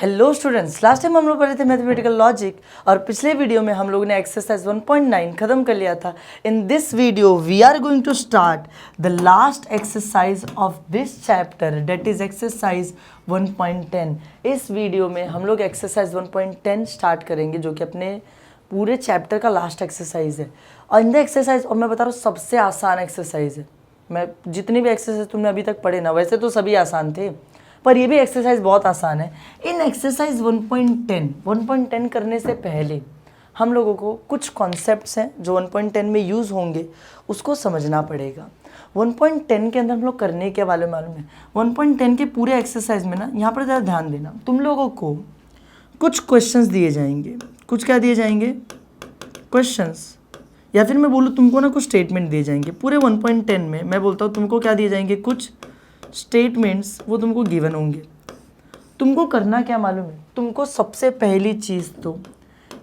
Hello students, last time हम लोग पढ़े थे मैथमेटिकल लॉजिक और पिछले वीडियो में हम लोगों ने एक्सरसाइज 1.9 खत्म कर लिया था। In this video we are going to start the last exercise of this chapter, that is exercise 1.10। इस वीडियो में हम लोग एक्सरसाइज 1.10 स्टार्ट करेंगे, जो कि अपने पूरे चैप्टर का लास्ट एक्सरसाइज है। और इन द एक्सरसाइज, और मैं बता रहा हूँ, सबसे आसान एक्सरसाइज है। मैं जितनी भी एक्सरसाइज तुमने अभी तक पढ़े ना, वैसे तो सभी आसान थे, पर ये भी एक्सरसाइज बहुत आसान है। इन एक्सरसाइज 1.10 करने से पहले हम लोगों को कुछ कॉन्सेप्ट्स हैं जो 1.10 में यूज़ होंगे, उसको समझना पड़ेगा। 1.10 के अंदर हम लोग करने के वाले मालूम है। 1.10 के पूरे एक्सरसाइज में ना, यहाँ पर ज़रा ध्यान देना, तुम लोगों को कुछ क्वेश्चंस दिए जाएंगे। कुछ क्या दिए जाएंगे? क्वेश्चंस, या फिर मैं बोलूँ तुमको ना कुछ स्टेटमेंट दिए जाएंगे। पूरे 1.10 में मैं बोलता हूँ तुमको क्या दिए जाएंगे? कुछ स्टेटमेंट्स, वो तुमको गिवन होंगे। तुमको करना क्या मालूम है? तुमको सबसे पहली चीज़ तो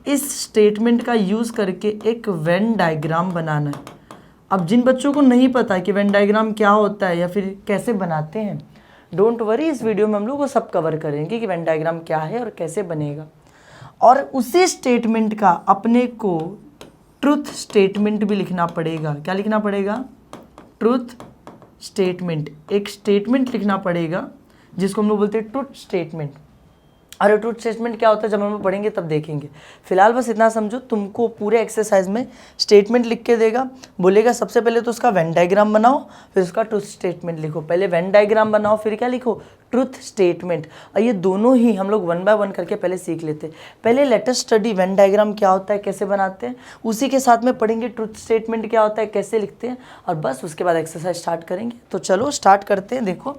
इस स्टेटमेंट का यूज़ करके एक वेन डायग्राम बनाना है। अब जिन बच्चों को नहीं पता कि वेन डायग्राम क्या होता है या फिर कैसे बनाते हैं, डोंट वरी, इस वीडियो में हम लोग वो सब कवर करेंगे कि वेन डायग्राम क्या है और कैसे बनेगा। और उसी स्टेटमेंट का अपने को ट्रुथ स्टेटमेंट भी लिखना पड़ेगा। क्या लिखना पड़ेगा? Truth statement. एक स्टेटमेंट लिखना पड़ेगा जिसको हम लोग बोलते हैं ट्रुथ स्टेटमेंट। अरे ट्रुथ स्टेटमेंट क्या होता है जब हम लोग पढ़ेंगे तब देखेंगे। फिलहाल बस इतना समझो, तुमको पूरे एक्सरसाइज में स्टेटमेंट लिख के देगा, बोलेगा सबसे पहले तो उसका वेन डायग्राम बनाओ, फिर उसका ट्रुथ स्टेटमेंट लिखो। पहले वेन डायग्राम बनाओ, फिर क्या लिखो? Truth statement. और ये दोनों ही हम लोग 1 बाय 1 करके पहले सीख लेते हैं। पहले let us study Venn diagram क्या होता है, कैसे बनाते हैं, उसी के साथ में पढ़ेंगे ट्रुथ स्टेटमेंट क्या होता है, कैसे लिखते हैं, और बस उसके बाद एक्सरसाइज स्टार्ट करेंगे। तो चलो स्टार्ट करते हैं। देखो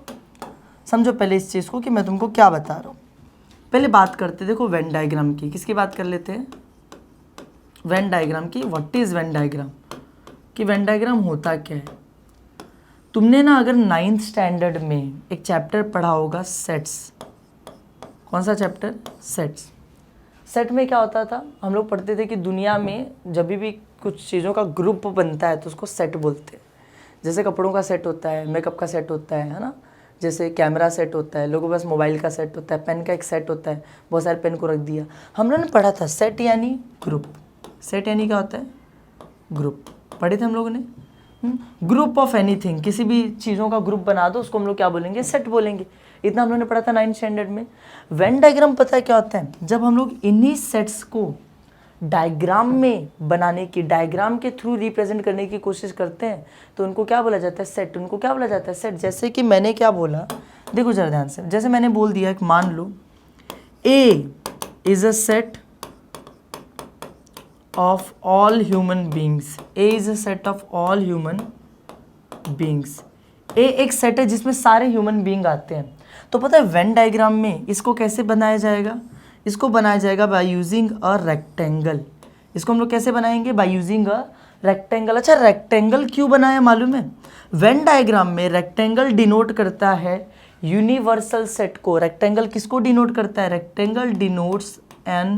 समझो पहले इस चीज़ को कि मैं तुमको क्या बता रहा हूँ। पहले बात करते, देखो वेन डायग्राम की। किसकी बात कर लेते हैं? वेन डायग्राम की। व्हाट इज़ वेन डायग्राम, कि वेन डायग्राम होता क्या है। तुमने ना अगर 9th स्टैंडर्ड में एक चैप्टर पढ़ा होगा, सेट्स। कौन सा चैप्टर? सेट्स। सेट में क्या होता था, हम लोग पढ़ते थे कि दुनिया में जब भी कुछ चीज़ों का ग्रुप बनता है तो उसको सेट बोलते हैं। जैसे कपड़ों का सेट होता है, मेकअप का सेट होता है ना, जैसे कैमरा सेट होता है, लोगों के पास मोबाइल का सेट होता है, पेन का एक सेट होता है, बहुत सारे पेन को रख दिया। हम लोगों ने पढ़ा था सेट यानी ग्रुप। सेट यानी क्या होता है? ग्रुप। पढ़े थे हम लोगों ने। ग्रुप ऑफ एनीथिंग, किसी भी चीज़ों का ग्रुप बना दो, उसको हम लोग क्या बोलेंगे? सेट बोलेंगे। इतना हम लोगों ने पढ़ा था 9th स्टैंडर्ड में। वेन डायग्राम पता है क्या होता है? जब हम लोग इन्हीं सेट्स को डायग्राम में बनाने की, डायग्राम के थ्रू रिप्रेजेंट करने की कोशिश करते हैं तो उनको क्या बोला जाता है? सेट। उनको क्या बोला जाता है? सेट। जैसे कि मैंने क्या बोला, देखो जरा ध्यान से। जैसे मैंने बोल दिया कि मान लो A is a set of all human beings. A is a set of all human beings. A एक सेट है जिसमें सारे ह्यूमन बींग आते हैं। तो पता है वेन डायग्राम में इसको कैसे बनाया जाएगा? इसको बनाया जाएगा बाय यूजिंग अ रेक्टेंगल। इसको हम लोग कैसे बनाएंगे? By using a rectangle. अच्छा, रेक्टेंगल क्यों बनाया मालूम है? वेन डायग्राम में रेक्टेंगल डिनोट करता है यूनिवर्सल सेट को। रेक्टेंगल किसको डिनोट करता है? Rectangle denotes N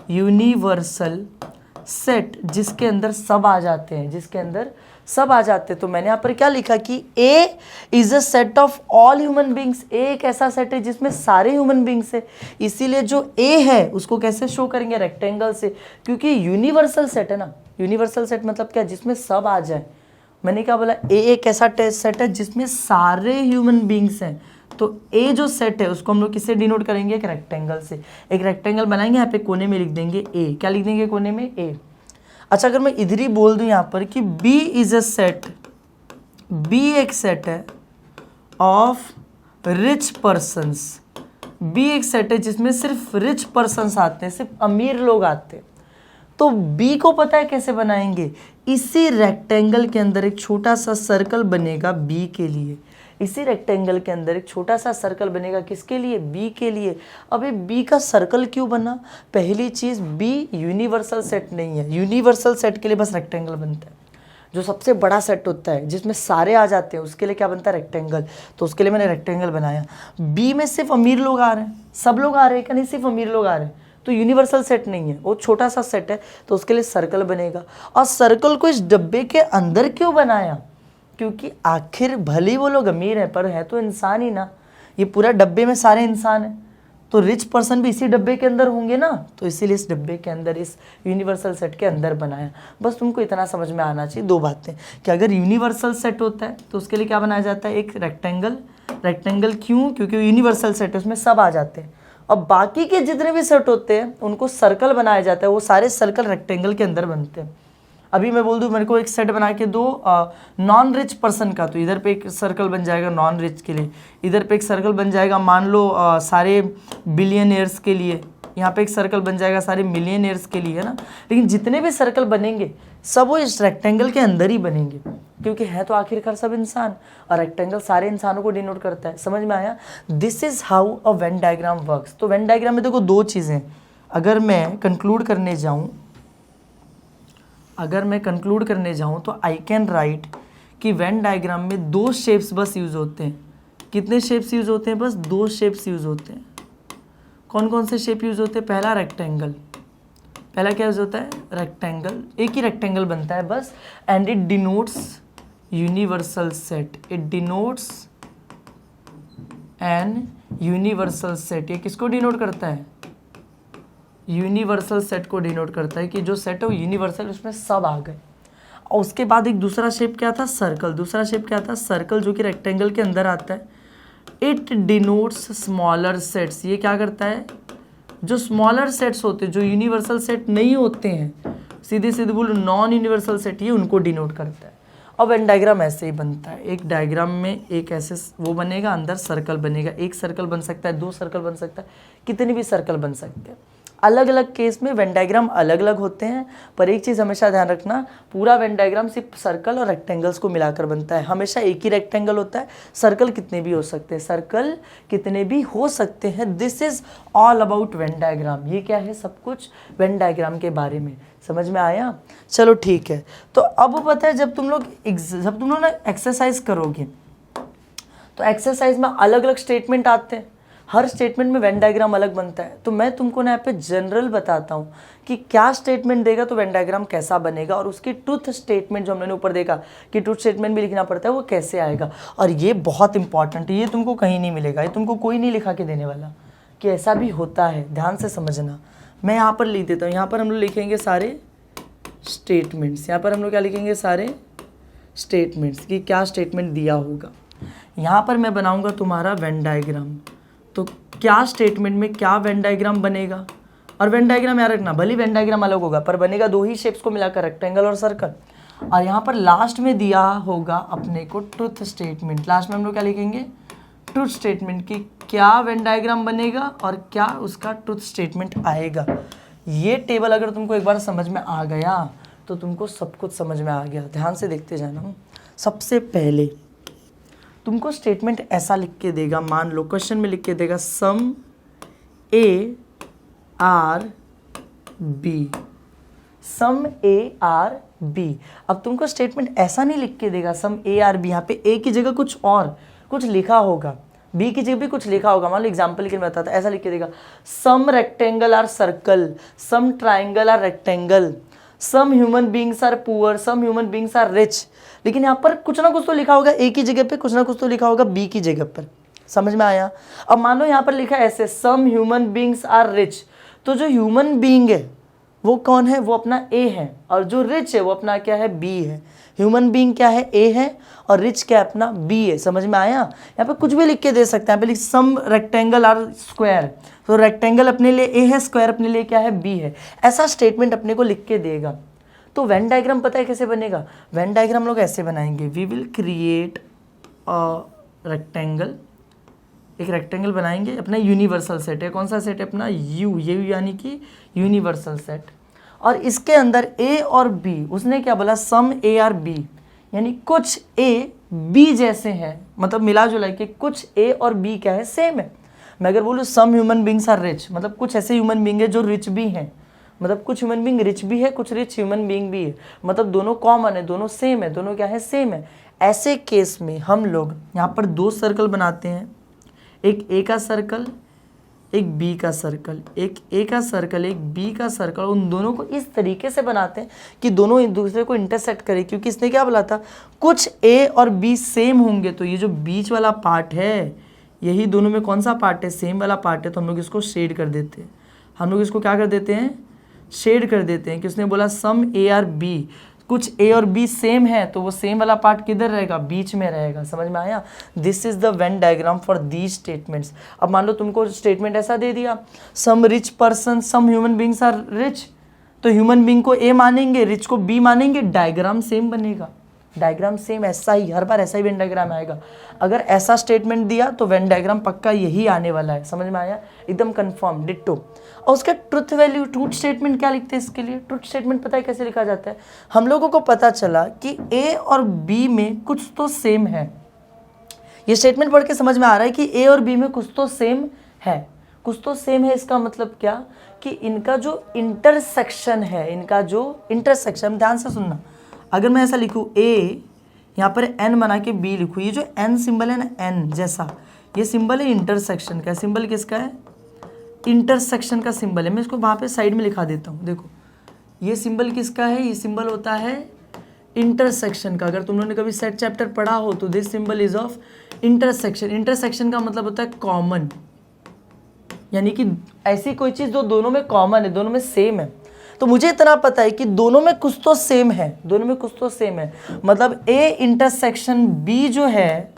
universal set जिसके अंदर सब आ जाते हैं, जिसके अंदर सब आ जाते हैं। तो मैंने यहाँ पर क्या लिखा कि A is a set of all human beings. A एक ऐसा सेट है जिसमें सारे ह्यूमन बींग्स है, इसीलिए जो ए है उसको कैसे शो करेंगे? रेक्टेंगल से, क्योंकि यूनिवर्सल सेट है ना। यूनिवर्सल सेट मतलब क्या? जिसमें सब आ जाए। मैंने क्या बोला? ए एक ऐसा सेट है जिसमें सारे ह्यूमन बींग्स हैं। तो ए जो सेट है उसको हम लोग किससे डिनोट करेंगे? एक रेक्टेंगल से। एक रेक्टेंगल बनाएंगे, यहाँ पे कोने में लिख देंगे ए। क्या लिख देंगे कोने में? ए। अच्छा, अगर मैं इधर ही बोल दूं यहाँ पर कि B is a set, B एक सेट है ऑफ रिच पर्सन्स। बी एक सेट है जिसमें सिर्फ रिच पर्सन्स आते हैं, सिर्फ अमीर लोग आते हैं। तो बी को पता है कैसे बनाएंगे? इसी रेक्टेंगल के अंदर एक छोटा सा सर्कल बनेगा बी के लिए। इसी रेक्टेंगल के अंदर एक छोटा सा सर्कल बनेगा किसके लिए? बी के लिए। अबे बी का सर्कल क्यों बना? पहली चीज़, बी यूनिवर्सल सेट नहीं है। यूनिवर्सल सेट के लिए बस रेक्टेंगल बनता है। जो सबसे बड़ा सेट होता है जिसमें सारे आ जाते हैं, उसके लिए क्या बनता है? रेक्टेंगल। तो उसके लिए मैंने रेक्टेंगल बनाया। बी में सिर्फ अमीर लोग आ रहे हैं, सब लोग आ रहे हैं क्या? नहीं, सिर्फ अमीर लोग आ रहे हैं, तो यूनिवर्सल सेट नहीं है, वो छोटा सा सेट है। तो उसके लिए सर्कल बनेगा। और सर्कल को इस डब्बे के अंदर क्यों बनाया? क्योंकि आखिर भले वो लोग अमीर हैं पर है तो इंसान ही ना। ये पूरा डब्बे में सारे इंसान हैं, तो रिच पर्सन भी इसी डब्बे के अंदर होंगे ना, तो इसीलिए इस डब्बे के अंदर, इस यूनिवर्सल सेट के अंदर बनाया। बस तुमको इतना समझ में आना चाहिए 2 बातें कि अगर यूनिवर्सल सेट होता है तो उसके लिए क्या बनाया जाता है, एक रेक्टेंगल। रेक्टेंगल क्यों? क्योंकि यूनिवर्सल सेट है, उसमें सब आ जाते हैं। अब बाकी के जितने भी सेट होते हैं उनको सर्कल बनाया जाता है, वो सारे सर्कल रेक्टेंगल के अंदर बनते हैं। अभी मैं बोल दूं मेरे को एक सेट बना के दो नॉन रिच पर्सन का, तो इधर पे एक सर्कल बन जाएगा नॉन रिच के लिए, इधर पे एक सर्कल बन जाएगा मान लो सारे बिलियनियर्स के लिए, यहाँ पे एक सर्कल बन जाएगा सारे मिलियनियर्स के लिए, है ना। लेकिन जितने भी सर्कल बनेंगे सब वो इस रेक्टेंगल के अंदर ही बनेंगे, क्योंकि है तो आखिरकार सब इंसान, और रेक्टेंगल सारे इंसानों को डिनोट करता है। समझ में आया? This is how a Venn diagram works. तो वेन डायग्राम में देखो 2 चीज़ें, अगर मैं कंक्लूड करने जाऊं तो आई कैन राइट कि वेन डायग्राम में 2 शेप्स बस यूज होते हैं। कितने शेप्स यूज होते हैं? बस 2 शेप्स यूज होते हैं। कौन कौन से शेप यूज होते हैं? पहला रेक्टेंगल, पहला क्या यूज होता है? रेक्टेंगल, एक ही रेक्टेंगल बनता है बस, and it denotes universal set. It denotes N universal set. ये किसको डिनोट करता है? यूनिवर्सल सेट को डिनोट करता है कि जो सेट है वो यूनिवर्सल, उसमें सब आ गए। और उसके बाद एक दूसरा शेप क्या था? सर्कल। दूसरा शेप क्या था? सर्कल, जो कि रेक्टेंगल के अंदर आता है। It denotes smaller sets. ये क्या करता है? जो स्मॉलर सेट्स होते हैं, जो यूनिवर्सल सेट नहीं होते हैं, सीधे सीधे बोलो नॉन यूनिवर्सल सेट, ये उनको डिनोट करता है। और वेन डायग्राम ऐसे ही बनता है। एक डायग्राम में एक ऐसे वो बनेगा, अंदर सर्कल बनेगा। एक सर्कल बन सकता है, 2 सर्कल बन सकता है, कितने भी सर्कल बन सकते हैं। अलग अलग केस में वेन डायग्राम अलग अलग होते हैं, पर एक चीज़ हमेशा ध्यान रखना, पूरा वेन डायग्राम सिर्फ सर्कल और रेक्टेंगल्स को मिलाकर बनता है। हमेशा एक ही रेक्टेंगल होता है, सर्कल कितने भी हो सकते हैं, सर्कल कितने भी हो सकते हैं। This is all about Venn diagram. ये क्या है? सब कुछ वेन डायग्राम के बारे में। समझ में आया? चलो ठीक है। तो अब पता है जब तुम लोग ना एक्सरसाइज करोगे तो एक्सरसाइज में अलग अलग स्टेटमेंट आते हैं, हर स्टेटमेंट में वेन डायग्राम अलग बनता है। तो मैं तुमको ना यहाँ पे जनरल बताता हूँ कि क्या स्टेटमेंट देगा तो वेन डायग्राम कैसा बनेगा, और उसकी ट्रुथ स्टेटमेंट जो हमने ऊपर देखा कि ट्रुथ स्टेटमेंट भी लिखना पड़ता है, वो कैसे आएगा। और ये बहुत इंपॉर्टेंट है, ये तुमको कहीं नहीं मिलेगा, ये तुमको कोई नहीं लिखा के देने वाला कि ऐसा भी होता है। ध्यान से समझना। मैं यहाँ पर लिख देता हूँ, यहाँ पर हम लोग लिखेंगे सारे स्टेटमेंट्स। यहाँ पर हम लोग क्या लिखेंगे? सारे स्टेटमेंट्स, कि क्या स्टेटमेंट दिया होगा। यहाँ पर मैं बनाऊँगा तुम्हारा वेन डायग्राम, तो क्या स्टेटमेंट में क्या वेन डायग्राम बनेगा। और वेन डायग्राम याद रखना, भले वेन डायग्राम अलग होगा पर बनेगा 2 ही शेप्स को मिलाकर, रेक्टेंगल और सर्कल। और यहाँ पर लास्ट में दिया होगा अपने को ट्रुथ स्टेटमेंट। लास्ट में हम लोग क्या लिखेंगे? ट्रुथ स्टेटमेंट, की क्या वेन डायग्राम बनेगा और क्या उसका ट्रुथ स्टेटमेंट आएगा। ये टेबल अगर तुमको एक बार समझ में आ गया तो तुमको सब कुछ समझ में आ गया। ध्यान से देखते जाना। सबसे पहले तुमको स्टेटमेंट ऐसा लिख के देगा, मान लो क्वेश्चन में लिख के देगा some A are B, some A are B. अब तुमको स्टेटमेंट ऐसा नहीं लिख के देगा सम ए आर बी, यहाँ पे ए की जगह कुछ और कुछ लिखा होगा, बी की जगह भी कुछ लिखा होगा। मान लो एग्जाम्पल के लिए मैं बताता, ऐसा लिख के देगा some rectangle are circle, some triangle are rectangle, some human beings are poor, some human beings are rich. लेकिन यहाँ पर कुछ ना कुछ तो लिखा होगा ए की जगह पे, कुछ ना कुछ तो लिखा होगा बी की जगह पर। समझ में आया? अब मान लो यहाँ पर लिखा है ऐसे some human beings are rich, तो जो ह्यूमन बींग है वो कौन है? वो अपना ए है, और जो रिच है वो अपना क्या है? बी है। ह्यूमन बींग क्या है? ए है, और रिच क्या अपना? बी है। समझ में आया? यहाँ पे कुछ भी लिख के दे सकते हैं। यहाँ पे लिख सम रेक्टेंगल आर स्क्वायर, तो रेक्टेंगल अपने लिए ए है, स्क्वायर अपने लिए क्या है? बी है। ऐसा स्टेटमेंट अपने को लिख के देगा। तो वेन डायग्राम पता है कैसे बनेगा? वेन डायग्राम लोग ऐसे बनाएंगे, we will create a rectangle, एक रेक्टेंगल बनाएंगे, अपना यूनिवर्सल सेट है। कौन सा सेट है? अपना यू, ये यानी कि यूनिवर्सल सेट। और इसके अंदर ए और बी, उसने क्या बोला? सम ए आर बी, यानी कुछ ए बी जैसे हैं, मतलब मिला जुला के कुछ ए और बी क्या है? सेम है। मैं अगर बोलूँ some human beings are rich, मतलब कुछ ऐसे ह्यूमन बींग है जो रिच भी हैं, मतलब कुछ ह्यूमन बींग रिच भी है, कुछ रिच ह्यूमन बींग भी है, मतलब दोनों कॉमन है, दोनों सेम है, दोनों क्या है? सेम है। ऐसे केस में हम लोग यहाँ पर 2 सर्कल बनाते हैं, एक ए का सर्कल, एक बी का सर्कल, एक ए का सर्कल, एक बी का सर्कल। उन दोनों को इस तरीके से बनाते हैं कि दोनों एक दूसरे को इंटरसेक्ट करें, क्योंकि इसने क्या बोला था? कुछ ए और बी सेम होंगे, तो ये जो बीच वाला पार्ट है यही दोनों में कौन सा पार्ट है, सेम वाला पार्ट है, तो हम लोग इसको शेड कर देते हैं। हम लोग इसको क्या कर देते हैं, शेड कर देते हैं कि उसने बोला सम ए आर बी, कुछ ए और बी सेम है तो वो सेम वाला पार्ट किधर रहेगा, बीच में रहेगा। समझ में आया? This is the Venn diagram for these statements. अब मान लो तुमको स्टेटमेंट ऐसा दे दिया, some rich person, some human beings are rich, तो ह्यूमन बींग को ए मानेंगे, रिच को बी मानेंगे, डायग्राम सेम बनेगा। डायग्राम सेम ऐसा ही, हर बार ऐसा ही वेन डायग्राम आएगा। अगर ऐसा स्टेटमेंट दिया तो वेन डायग्राम पक्का यही आने वाला है। समझ में आया? एकदम कंफर्म, डिट्टो। और उसका ट्रुथ वैल्यू, ट्रूथ स्टेटमेंट क्या लिखते हैं इसके लिए? ट्रुथ स्टेटमेंट पता है कैसे लिखा जाता है? हम लोगों को पता चला कि ए और बी में कुछ तो सेम है। ये स्टेटमेंट पढ़ के समझ में आ रहा है कि ए और बी में कुछ तो सेम है। कुछ तो सेम है इसका मतलब क्या, कि इनका जो इंटरसेक्शन है, इनका जो इंटरसेक्शन, ध्यान से सुनना, अगर मैं ऐसा लिखूँ ए, यहाँ पर एन बना के बी लिखूँ, ये जो एन सिंबल है ना, एन जैसा, ये सिंबल है इंटरसेक्शन का। सिंबल किसका है? इंटरसेक्शन का सिंबल है। मैं इसको वहाँ पे साइड में लिखा देता हूँ। देखो ये सिंबल किसका है? ये सिंबल होता है इंटरसेक्शन का। अगर तुम लोगों ने कभी सेट चैप्टर पढ़ा हो तो this symbol is of intersection. Intersection का मतलब होता है कॉमन, यानी कि ऐसी कोई चीज़ जो दोनों में कॉमन है, दोनों में सेम है। तो मुझे इतना पता है कि दोनों में कुछ तो सेम है, दोनों में कुछ तो सेम है। मतलब ए इंटरसेक्शन बी जो है,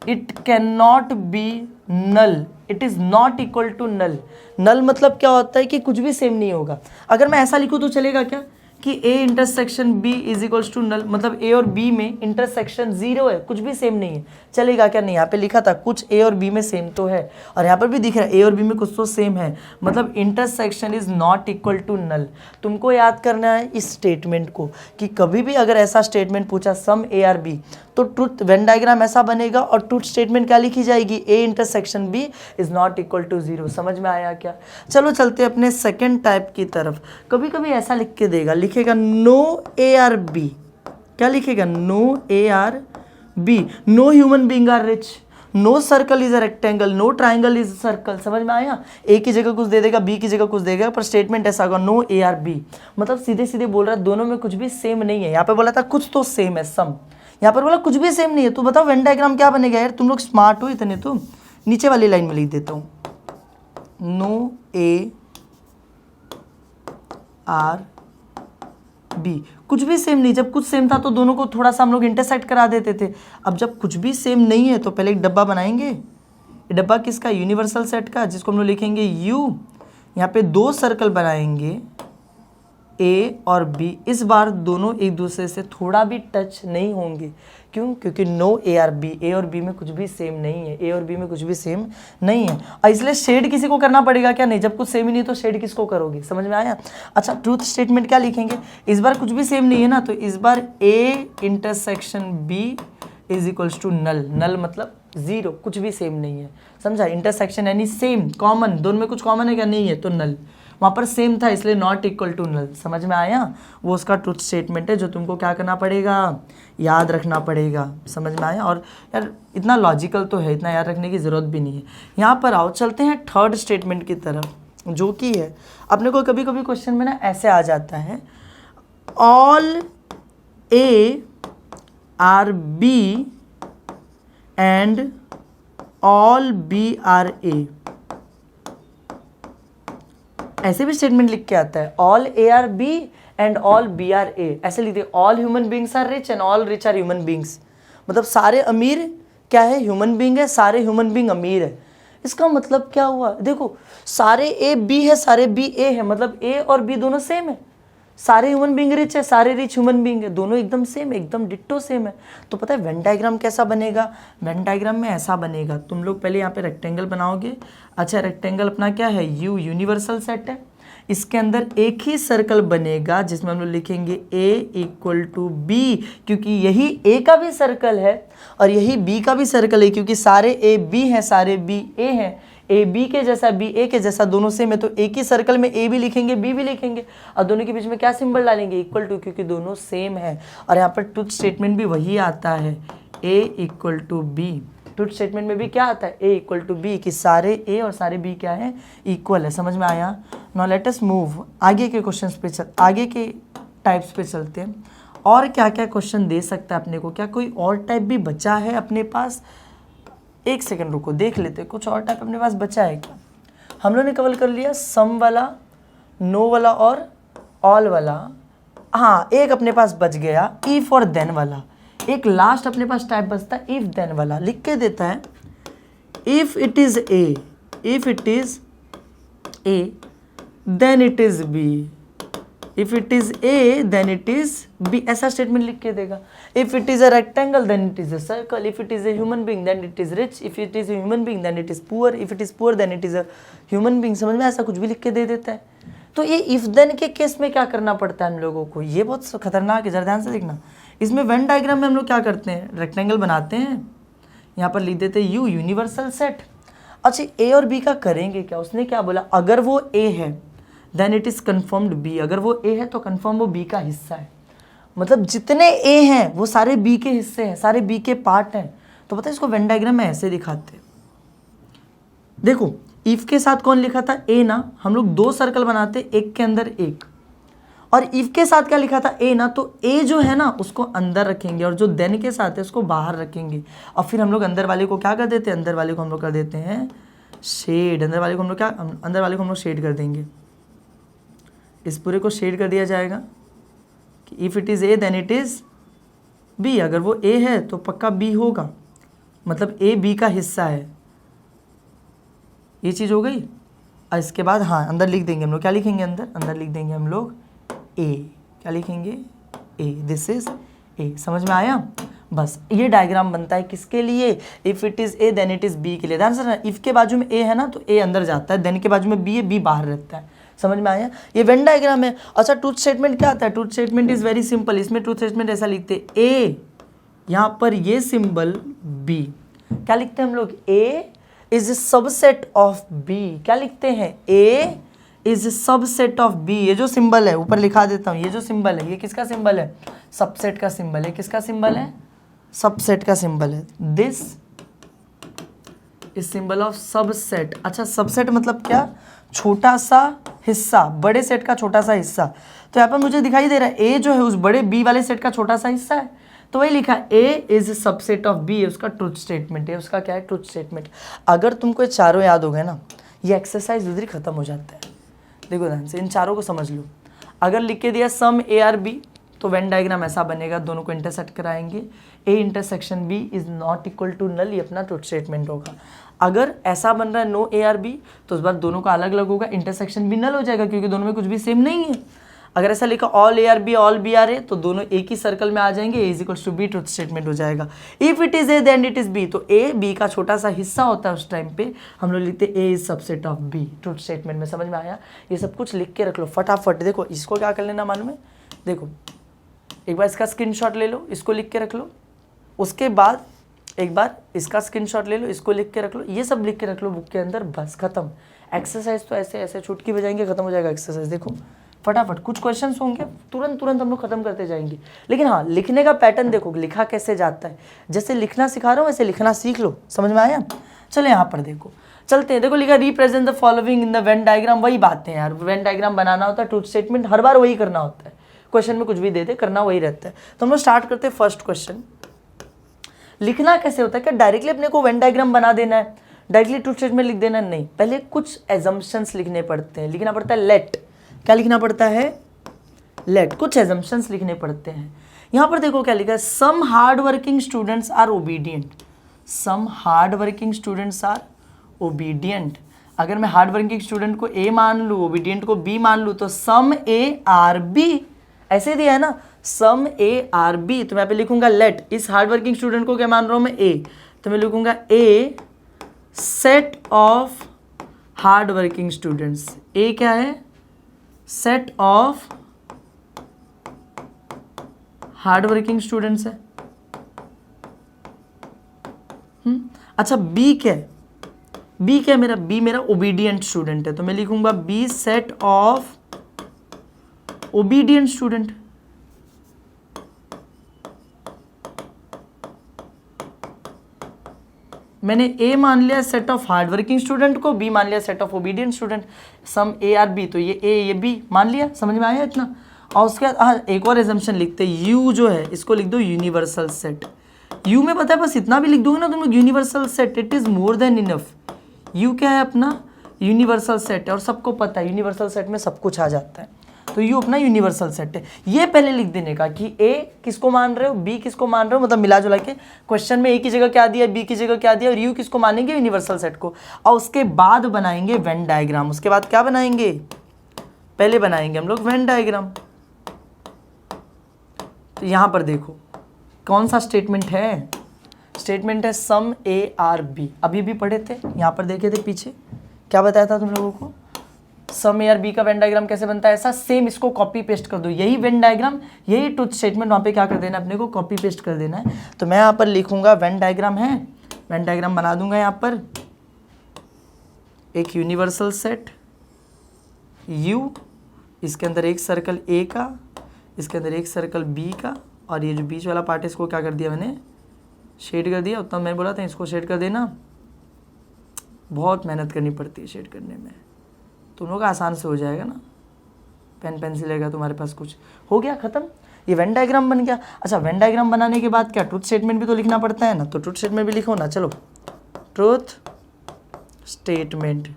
it can not be null, it is not equal to null. Null मतलब क्या होता है कि कुछ भी सेम नहीं होगा। अगर मैं ऐसा लिखूँ तो चलेगा क्या कि A intersection B is equals to null, मतलब ए और बी में इंटरसेक्शन जीरो है, कुछ भी सेम नहीं है, चलेगा क्या? नहीं, यहाँ पे लिखा था कुछ ए और बी में सेम तो है, और यहाँ पर भी दिख रहा है ए और बी में कुछ तो सेम है, मतलब intersection is not equal to null. तुमको याद करना है इस स्टेटमेंट को कि कभी भी अगर ऐसा स्टेटमेंट पूछा सम ए आर बी, तो ट्रुथ वेन डायग्राम ऐसा बनेगा और ट्रुथ स्टेटमेंट क्या लिखी जाएगी? A intersection B is not equal to zero. समझ में आया क्या? चलो चलते हैं अपने सेकेंड टाइप की तरफ। कभी कभी ऐसा लिख के देगा, लिखेगा नो ए आर बी। क्या लिखेगा? No A are B, no human being are rich, no circle is a rectangle, no triangle is circle. समझ में आया? ए की जगह कुछ दे देगा, बी की जगह कुछ देगा, पर स्टेटमेंट ऐसा होगा नो ए आर बी, मतलब सीधे सीधे बोल रहा है दोनों में कुछ भी सेम नहीं है। यहाँ पे बोला था कुछ तो सेम है, सम, यहाँ पर बोला कुछ भी सेम नहीं है। तो बताओ वेन डायग्राम क्या बनेगा यार? तुम लोग स्मार्ट हो इतने, तो नीचे वाली लाइन में लिख देता हूँ, नो ए आर बी, कुछ भी सेम नहीं। जब कुछ सेम था तो दोनों को थोड़ा सा हम लोग इंटरसेक्ट करा देते थे। अब जब कुछ भी सेम नहीं है तो पहले एक डब्बा बनाएंगे। ये डब्बा किसका? यूनिवर्सल सेट का, जिसको हम लोग लिखेंगे यू। यहाँ पे दो सर्कल बनाएंगे ए और बी। इस बार दोनों एक दूसरे से थोड़ा भी टच नहीं होंगे। क्यों? क्योंकि नो ए आर बी, ए और बी में कुछ भी सेम नहीं है, ए और बी में कुछ भी सेम नहीं है, और इसलिए शेड किसी को करना पड़ेगा क्या? नहीं, जब कुछ सेम ही नहीं तो शेड किसको करोगे? समझ में आया? अच्छा, ट्रूथ स्टेटमेंट क्या लिखेंगे? इस बार कुछ भी सेम नहीं है ना, तो इस बार A intersection B is equals to null. Null मतलब जीरो, कुछ भी सेम नहीं है। समझा? इंटरसेक्शन यानी सेम, कॉमन, दोनों में कुछ कॉमन है क्या? नहीं है, तो नल। वहाँ पर सेम था इसलिए नॉट इक्वल टू नल। समझ में आया? वो उसका ट्रुथ स्टेटमेंट है जो तुमको क्या करना पड़ेगा? याद रखना पड़ेगा। समझ में आया? और यार इतना लॉजिकल तो है, इतना याद रखने की ज़रूरत भी नहीं है। यहाँ पर आओ, चलते हैं थर्ड स्टेटमेंट की तरफ, जो कि है अपने को कभी कभी क्वेश्चन में ना ऐसे आ जाता है, all A are B and all B are A. ऐसे भी स्टेटमेंट लिख के आता है, all A are B and all B are A. ऐसे लिखते हैं, all human beings are rich and all rich are human beings. मतलब सारे अमीर क्या है? ह्यूमन बींग है, सारे ह्यूमन बींग अमीर है। इसका मतलब क्या हुआ? देखो, सारे ए बी है, सारे बी ए है, मतलब ए और बी दोनों सेम है। सारे ह्यूमन बींग रिच है, सारे रिच ह्यूमन बींग है, दोनों एकदम सेम है, एकदम डिट्टो सेम है। तो पता है वेन डायग्राम कैसा बनेगा? वेन डायग्राम में ऐसा बनेगा, तुम लोग पहले यहाँ पे रेक्टेंगल बनाओगे। अच्छा, रेक्टेंगल अपना क्या है? यू, यूनिवर्सल सेट है। इसके अंदर एक ही सर्कल बनेगा जिसमें हम लोग लिखेंगे ए इक्वल टू बी, क्योंकि यही ए का भी सर्कल है और यही बी का भी सर्कल है, क्योंकि सारे ए बी हैं, सारे बी ए हैं। ए बी के जैसा, बी ए के जैसा, दोनों सेम है, तो एक ही सर्कल में ए भी लिखेंगे, बी भी लिखेंगे, और दोनों के बीच में क्या सिंबल डालेंगे? इक्वल टू, क्योंकि दोनों सेम है। और यहाँ पर ट्रुथ स्टेटमेंट भी वही आता है, A equal to B. Truth statement में भी क्या आता है? ए इक्वल टू बी, कि सारे ए और सारे बी क्या है? इक्वल है। समझ में आया? नाउ लेट अस मूव आगे के क्वेश्चंस पे, आगे के टाइप्स पे चलते हैं। और क्या क्या क्वेश्चन दे सकता है अपने को? क्या कोई और टाइप भी बचा है अपने पास? एक सेकंड रुको, देख लेते कुछ और टाइप अपने पास बचा है क्या। हम लोगों ने कवर कर लिया सम वाला, नो वाला और ऑल वाला। हाँ, एक अपने पास बच गया इफ और देन वाला। एक लास्ट अपने पास टाइप बचता है इफ देन वाला। लिख के देता है if it is A, if it is A then it is B, if it is A then it is B, ऐसा स्टेटमेंट लिख के देगा। If it is a rectangle then it is a circle, if it is a human being then it is rich, if it is a human being then it is poor, if it is poor then it is a human being. समझ में, ऐसा कुछ भी लिख के दे देता है। तो ये इफ देन के केस में क्या करना पड़ता है हम लोगों को, ये बहुत खतरनाक है, जरा ध्यान से देखना। इसमें वेन डायग्राम में हम लोग क्या करते हैं, रेक्टेंगल बनाते हैं, यहाँ पर लिख देते हैं यू, यूनिवर्सल सेट। अच्छा, ए और बी का करेंगे क्या, उसने क्या बोला, अगर वो ए है then it is confirmed B, अगर वो ए है तो कन्फर्म वो बी का हिस्सा है। मतलब जितने ए हैं वो सारे बी के हिस्से हैं, सारे बी के पार्ट हैं। तो पता है इसको वेन डायग्राम में ऐसे दिखाते हैं। देखो इफ के साथ कौन लिखा था, ए ना, हम लोग दो सर्कल बनाते, एक के अंदर एक, और इफ के साथ क्या लिखा था, ए ना, तो ए जो है ना उसको अंदर रखेंगे और जो देन के साथ है उसको बाहर रखेंगे। और फिर हम लोग अंदर वाले को क्या कर देते हैं, अंदर वाले को हम लोग कर देते हैं शेड। अंदर वाले को हम लोग क्या, अंदर वाले को हम लोग शेड कर देंगे। इस पूरे को शेड कर दिया जाएगा कि if it is A then it is B, अगर वो ए है तो पक्का बी होगा, मतलब ए बी का हिस्सा है। ये चीज़ हो गई। और इसके बाद हाँ अंदर लिख देंगे हम लोग, क्या लिखेंगे अंदर, अंदर लिख देंगे हम लोग ए, क्या लिखेंगे ए, दिस इज ए। समझ में आया। बस ये डायग्राम बनता है किसके लिए, if it is A then it is B के लिए। ध्यान से, इफ के बाजू में ए है ना तो ए अंदर जाता है, देन के बाजू में बी है, बी बाहर रहता है। समझ में आया, ये वेन डायग्राम है। अच्छा, ट्रूथ स्टेटमेंट क्या आता है, truth statement is very simple. इसमें ट्रूथ स्टेटमेंट ऐसा लिखते ए, यहाँ पर ये सिंबल बी, क्या लिखते हैं हम लोग, ए इज सबसेट ऑफ बी। क्या लिखते हैं, ए इज सबसेट ऑफ बी। ये जो सिंबल है ऊपर लिखा देता हूँ, ये जो सिंबल है ये किसका सिंबल है, सबसेट का सिंबल है। किसका सिंबल है, सबसेट का सिंबल है। This is symbol of subset. अच्छा, सबसेट मतलब क्या, छोटा सा हिस्सा, बड़े सेट का छोटा सा हिस्सा। तो यहाँ पर मुझे दिखाई दे रहा है ए जो है उस बड़े बी वाले सेट का छोटा सा हिस्सा है, तो वही लिखा ए इज सबसेट ऑफ बी, उसका ट्रूथ स्टेटमेंट है। उसका क्या है, ट्रूथ स्टेटमेंट। अगर तुमको ये चारों याद हो गए ना, ये एक्सरसाइज उधर ही खत्म हो जाता है। देखो ध्यान से, इन चारों को समझ लो। अगर लिख के दिया सम ए आर बी, तो वेन डायग्राम ऐसा बनेगा, दोनों को इंटरसेक्ट कराएंगे, A intersection B is not equal to null, ये अपना ट्रूथ स्टेटमेंट होगा। अगर ऐसा बन रहा है नो ए आर बी, तो उस बार दोनों का अलग अलग होगा, इंटरसेक्शन भी नल हो जाएगा क्योंकि दोनों में कुछ भी सेम नहीं है। अगर ऐसा लिखा all A are B all B are A, तो दोनों एक ही सर्कल में आ जाएंगे, A is equals to B, truth statement हो जाएगा। If it is A then it is B, तो ए बी का छोटा सा हिस्सा होता है, उस टाइम पे हम लोग लिखते A is subset of B, truth statement में। समझ में आया। ये सब कुछ लिख के रख लो फटाफट। देखो इसको क्या कर लेना मालूम है, देखो एक बार इसका स्क्रीनशॉट ले लो, इसको लिख के रख लो, उसके बाद एक बार इसका स्क्रीनशॉट ले लो, इसको लिख के रख लो, ये सब लिख के रख लो बुक के अंदर, बस खत्म। एक्सरसाइज तो ऐसे ऐसे चुटकी बजाएंगे खत्म हो जाएगा एक्सरसाइज। देखो फटाफट कुछ क्वेश्चंस होंगे, तुरंत तुरंत हम लोग खत्म करते जाएंगे। लेकिन हाँ, लिखने का पैटर्न देखो, लिखा कैसे जाता है, जैसे लिखना सिखा रहा हूँ वैसे लिखना सीख लो। समझ में आया। चलो यहाँ पर देखो, चलते हैं। देखो लिखा represent the following in the Venn diagram. वही बातें यार, वेन डायग्राम बनाना होता है, ट्रूथ स्टेटमेंट हर बार वही करना होता है, क्वेश्चन में कुछ भी दे दे करना वही रहता है। तो हम लोग स्टार्ट करते हैं फर्स्ट क्वेश्चन। लिखना कैसे होता है, क्या डायरेक्टली अपने को वेन डायग्राम बना देना है, डायरेक्टली ट्रूथ स्टेटमेंट लिख देना, नहीं। पहले कुछ एजम्पशंस लिखने पड़ते हैं, लिखना पड़ता है लेट। क्या लिखना पड़ता है, लेट। कुछ एजम्पशंस लिखने पड़ते हैं। यहाँ पर देखो क्या लिखा है, some hard working students are obedient. Some hard working students are obedient. अगर मैं हार्ड वर्किंग स्टूडेंट को ए मान लूँ, ओबीडियंट को बी मान लूँ, तो सम ए आर बी, ऐसे दिया है ना, सम ए आर बी। तो मैं यहाँ पे लिखूंगा लेट, इस हार्ड वर्किंग स्टूडेंट को क्या मान रहा हूँ मैं, ए, तो मैं लिखूंगा A set of hard working students. A क्या है, set of hard working students है। अच्छा बी क्या है, बी क्या है मेरा, बी मेरा ओबीडियंट स्टूडेंट है, तो मैं लिखूंगा B set of obedient student. मैंने ए मान लिया set of hard working student को, बी मान लिया set of obedient student. Some A are B, तो ये ए ये बी मान लिया। समझ में आया इतना। और उसके बाद हाँ एक और एजम्पशन लिखते हैं, यू जो है इसको लिख दो यूनिवर्सल सेट। यू में पता है बस इतना भी लिख दोगे ना तुम लोग, universal set, it is more than enough. You क्या है अपना, यूनिवर्सल सेट है, और सबको पता है यूनिवर्सल सेट में सब कुछ आ जाता है, तो यू अपना यूनिवर्सल सेट है। ये पहले लिख देने का कि ए किसको मान रहे हो, बी किसको मान रहे हो, मतलब मिला जुला के क्वेश्चन में ए की जगह क्या दिया, बी की जगह क्या दिया, और यू किसको मानेंगे, यूनिवर्सल सेट को। और उसके बाद बनाएंगे वेन डायग्राम। उसके बाद क्या बनाएंगे, पहले बनाएंगे हम लोग वेन डायग्राम। तो यहां पर देखो कौन सा स्टेटमेंट है, स्टेटमेंट है सम ए आर बी। अभी भी पढ़े थे, यहां पर देखे थे पीछे क्या बताया था तुम लोगों को, सम ए आर बी का वेन डायग्राम कैसे बनता है, ऐसा सेम इसको कॉपी पेस्ट कर दो, यही वेन डायग्राम, यही ट्रुथ स्टेटमेंट वहाँ पे क्या कर देना है, अपने को कॉपी पेस्ट कर देना है। तो मैं यहाँ पर लिखूंगा वेन डायग्राम है, वेन डायग्राम बना दूंगा यहाँ पर, एक यूनिवर्सल सेट यू, इसके अंदर एक सर्कल ए का, इसके अंदर एक सर्कल बी का, और ये जो बीच वाला पार्ट है इसको क्या कर दिया मैंने, शेड कर दिया। उतना मैंने बोला था इसको शेड कर देना, बहुत मेहनत करनी पड़ती है शेड करने में, तुम लोग आसान से हो जाएगा ना, पेन पेंसिल रहेगा तुम्हारे पास, कुछ हो गया ख़त्म, ये वेन डायग्राम बन गया। अच्छा वेन डायग्राम बनाने के बाद क्या ट्रुथ स्टेटमेंट भी तो लिखना पड़ता है ना, तो ट्रुथ स्टेटमेंट भी लिखो ना। चलो ट्रुथ स्टेटमेंट,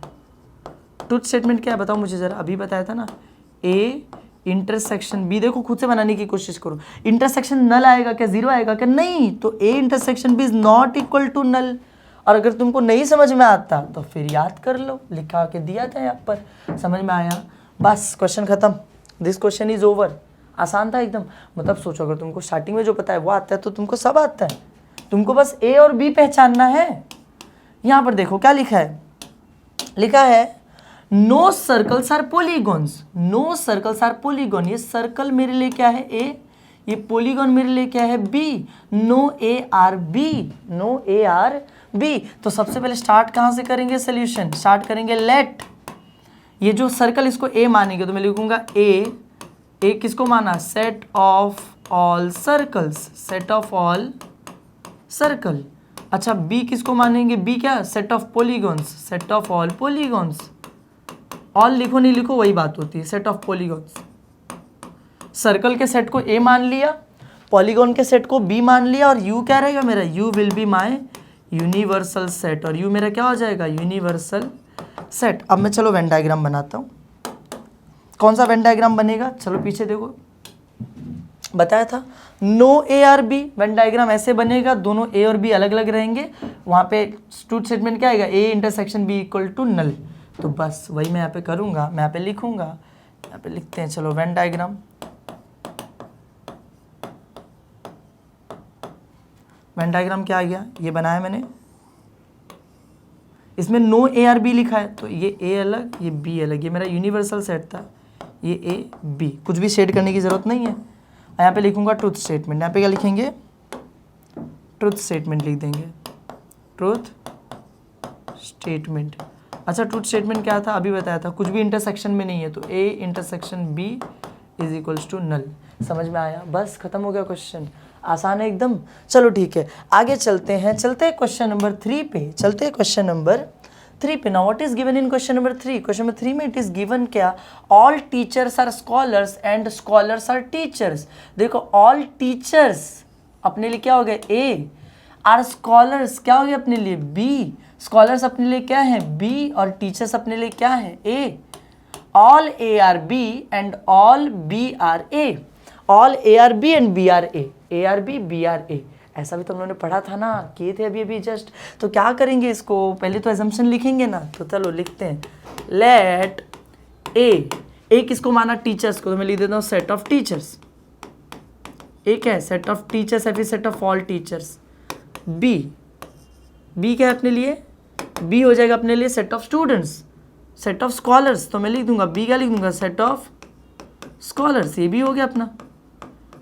ट्रुथ स्टेटमेंट क्या है बताओ मुझे ज़रा, अभी बताया था ना, ए इंटरसेक्शन बी, देखो खुद से बनाने की कोशिश करो, इंटरसेक्शन नल आएगा क्या, जीरो आएगा क्या, नहीं, तो A intersection B is not equal to null. और अगर तुमको नहीं समझ में आता तो फिर याद कर लो, लिखा के दिया था यहाँ पर, समझ में आया, बस क्वेश्चन खत्म, दिस क्वेश्चन इज ओवर। आसान था एकदम, मतलब सोचो अगर तुमको स्टार्टिंग में जो पता है वो आता है तो तुमको सब आता है, तुमको बस ए और बी पहचानना है। यहाँ पर देखो क्या लिखा है, लिखा है no circles are polygons, no circles are polygon, ये सर्कल मेरे लिए क्या है ए, ये पॉलीगॉन मेरे लिए क्या है B, no A are B, no A are B. तो सबसे पहले स्टार्ट कहाँ से करेंगे सोल्यूशन, स्टार्ट करेंगे लेट, ये जो सर्कल इसको ए मानेंगे तो मैं लिखूंगा ए किसको माना, set of all circles, set of all circle. अच्छा बी किसको मानेंगे, बी क्या, set of polygons, set of all polygons, all लिखो नहीं लिखो वही बात होती है, सेट ऑफ पॉलीगॉन्स। सर्कल के सेट को ए मान लिया, पॉलीगॉन के सेट को बी मान लिया, और यू क्या रहेगा मेरा, you will be my universal set, और यू मेरा क्या हो जाएगा, यूनिवर्सल सेट। अब मैं चलो वेन डायग्राम बनाता हूँ, कौन सा वेन डायग्राम बनेगा, चलो पीछे देखो बताया था, no A are B, Venn diagram ऐसे बनेगा, दोनों ए और बी अलग अलग रहेंगे, वहाँ पे ट्रुथ स्टेटमेंट क्या आएगा, A intersection B equal to null. तो बस वही मैं यहाँ पे करूँगा, मैं यहाँ पे लिखूँगा, यहाँ पे लिखते हैं चलो वेन डायग्राम। वेन डायग्राम क्या आ गया, ये बनाया मैंने, इसमें नो ए आर बी लिखा है, तो ये ए अलग ये बी अलग, ये मेरा यूनिवर्सल सेट था, ये ए बी, कुछ भी शेड करने की ज़रूरत नहीं है। यहाँ पे लिखूंगा ट्रुथ स्टेटमेंट, यहाँ पे क्या लिखेंगे, ट्रुथ स्टेटमेंट लिख देंगे, ट्रुथ स्टेटमेंट। अच्छा ट्रुथ स्टेटमेंट क्या था, अभी बताया था, कुछ भी इंटरसेक्शन में नहीं है, तो A intersection B is equals to null. समझ में आया, बस खत्म हो गया क्वेश्चन, आसान है एकदम। चलो ठीक है आगे चलते हैं, चलते हैं क्वेश्चन नंबर 3 पे, चलते हैं क्वेश्चन नंबर 3 पे। Now what is given in question number 3, question number 3 में इट इज गिवन क्या, all teachers are scholars and scholars are teachers. देखो ऑल टीचर्स अपने लिए क्या हो गया ए, आर स्कॉलर्स क्या हो गया अपने लिए बी, स्कॉलर्स अपने लिए क्या है बी, और टीचर्स अपने लिए क्या है A. All A are B and all B are A, all A are B and B are A are B B are A, ऐसा भी तो हम लोगों ने पढ़ा था ना, किए थे अभी अभी जस्ट। तो क्या करेंगे इसको, पहले तो एजम्पशन लिखेंगे ना, तो चलो लिखते हैं, लेट ए किसको माना, टीचर्स को, तो मैं लिख देता हूँ सेट ऑफ टीचर्स, ए क्या है सेट ऑफ टीचर्स है, फिर set of all teachers. B क्या है अपने लिए, बी हो जाएगा अपने लिए set of students, set of scholars, तो मैं लिख दूंगा बी क्या लिख दूंगा, सेट ऑफ स्कॉलर्स, ये भी हो गया अपना,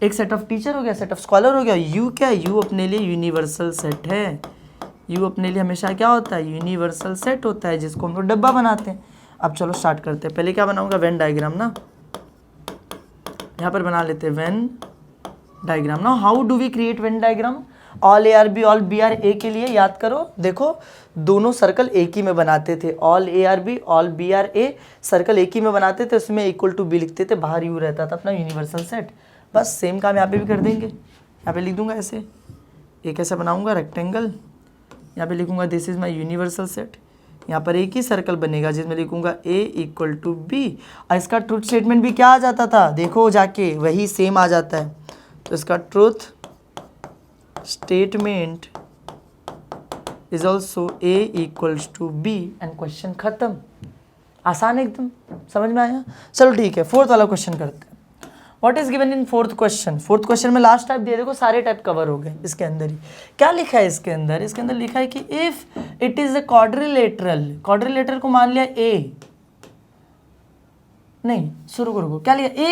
एक सेट ऑफ टीचर हो गया, सेट ऑफ स्कॉलर हो गया। यू क्या, यू अपने लिए यूनिवर्सल सेट है, यू अपने लिए हमेशा क्या होता है, यूनिवर्सल सेट होता है, जिसको हम लोग डब्बा बनाते हैं। अब चलो स्टार्ट करते हैं, पहले क्या बनाऊंगा, वेन डायग्राम ना, यहाँ पर बना लेते हैं वेन डायग्राम। ना how do we create Venn diagram, all A are B all B are A के लिए याद करो, देखो दोनों सर्कल एक ही में बनाते थे, all A are B all B are A, circle एक ही में बनाते थे, उसमें इक्वल टू बी लिखते थे, बाहर यू रहता था अपना यूनिवर्सल सेट। बस सेम काम यहाँ पे भी कर देंगे, यहाँ पे लिख दूंगा ऐसे, एक कैसे बनाऊंगा रेक्टेंगल, यहाँ पे लिखूंगा this is my universal set, यहाँ पर एक ही सर्कल बनेगा जिसमें लिखूंगा A इक्वल टू बी, और इसका ट्रूथ स्टेटमेंट भी क्या आ जाता था, देखो जाके वही सेम आ जाता है। तो इसका truth statement is also A equals to B and question खत्म। आसान एकदम, समझ में आया। चलो ठीक है, फोर्थ वाला क्वेश्चन करते हैं। What is given in fourth question. Fourth question में लास्ट टाइप दिए, देखो सारे टाइप कवर हो गए इसके अंदर ही। क्या लिखा है इसके अंदर, इसके अंदर लिखा है कि if it is a quadrilateral, quadrilateral को मान लिया ए, नहीं शुरू करो, क्या लिखा,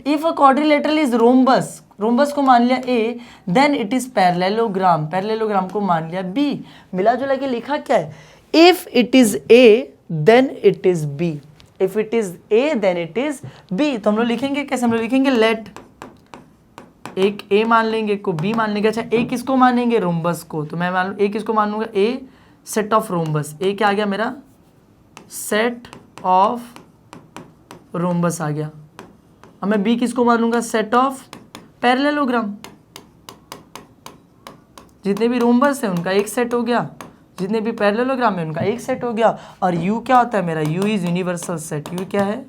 if a quadrilateral is rhombus, rhombus को मान लिया A, then it is parallelogram, parallelogram को मान लिया बी। मिला जुला के लिखा क्या है, if it is A then it is B, if it is A then it is B. तो हम लोग लिखेंगे कैसे, हम लोग लिखेंगे लेट, एक ए मान लेंगे, एक को बी मान लेंगे। अच्छा ए किसको मानेंगे, रोम्बस को, तो मैं मान ए किसको मानूंगा, ए सेट ऑफ रोम्बस, ए क्या आ गया मेरा, सेट ऑफ रोम्बस आ गया। अब मैं बी किसको मानूंगा, सेट ऑफ पैरेललोग्राम, जितने भी रोम्बस है उनका एक सेट हो गया, जितने भी पैरेललोग्राम है उनका एक सेट हो गया। और U क्या होता है मेरा, U is universal set, U क्या है,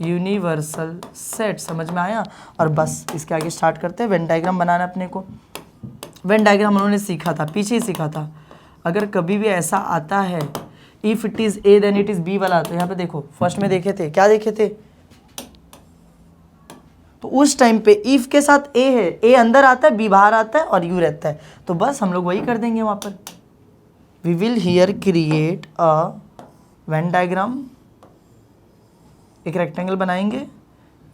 यूनिवर्सल सेट। समझ में आया। और बस इसके आगे स्टार्ट करते हैं वेन डायग्राम बनाना। अपने को वेन डायग्राम उन्होंने सीखा था, पीछे ही सीखा था। अगर कभी भी ऐसा आता है if it is A then it is B वाला, तो यहाँ पे देखो फर्स्ट में देखे थे, क्या देखे थे, तो उस टाइम पे इफ के साथ ए है, ए अंदर आता है, बी बाहर आता है और यू रहता है, तो बस हम लोग वही कर देंगे वहां पर। We will here create a Venn diagram, एक रेक्टेंगल बनाएंगे,